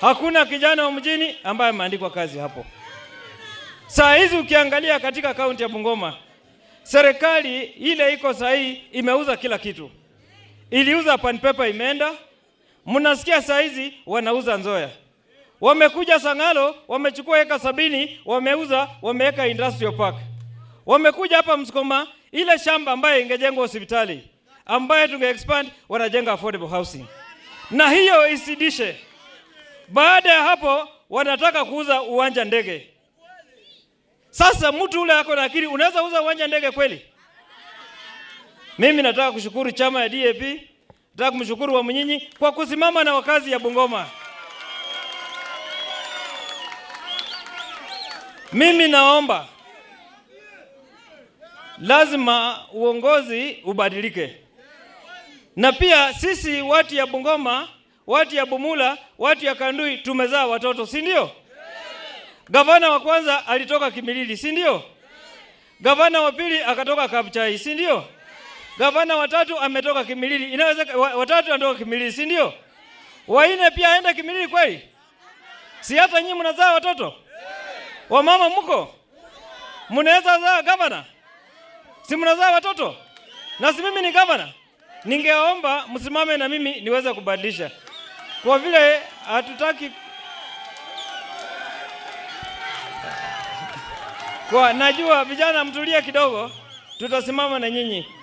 Hakuna kijana wa mjini ambaye ameandikwa kazi hapo. Saa hizi ukiangalia katika kaunti ya Bungoma, serikali ile iko sahihi imeuza kila kitu. Iliuza pan paper imeenda. Mnasikia saa hizi wanauza Nzoia. Wamekuja Sangalo, wamechukua eka 70, wameuza, wameweka industrial park. Wamekuja hapa Msukuma, ile shamba ambaye ingejengwa hospitali, ambaye tunge expand, wanajenga affordable housing. Na hiyo isidishe. Baada ya hapo wanataka kuuza uwanja ndege. Sasa mtu ule ako na akili, unaweza uza uwanja ndege kweli? Mimi nataka kushukuru chama ya DAP, nataka kumshukuru wa Mnyinyi kwa kusimama na wakazi ya Bungoma. Mimi naomba lazima uongozi ubadilike. Na pia sisi watu ya Bungoma, watu ya Bumula, watu ya Kandui tumezaa watoto, si ndio? Gavana wa kwanza alitoka Kimilili, si ndio? Gavana wa pili akatoka Kabuchai, si ndio? Gavana wa tatu ametoka Kimilili. Inaweza watatu anatoka Kimilili, si ndio? Waine pia aenda Kimilili kweli? Si hata nyinyi mnazaa watoto? Wamama mko? Mnaweza zaa gavana? Si mnazaa watoto? Na si mimi ni gavana. Ningeomba msimame na mimi niweze kubadilisha. Kwa vile hatutaki najua vijana mtulie kidogo, tutasimama na nyinyi.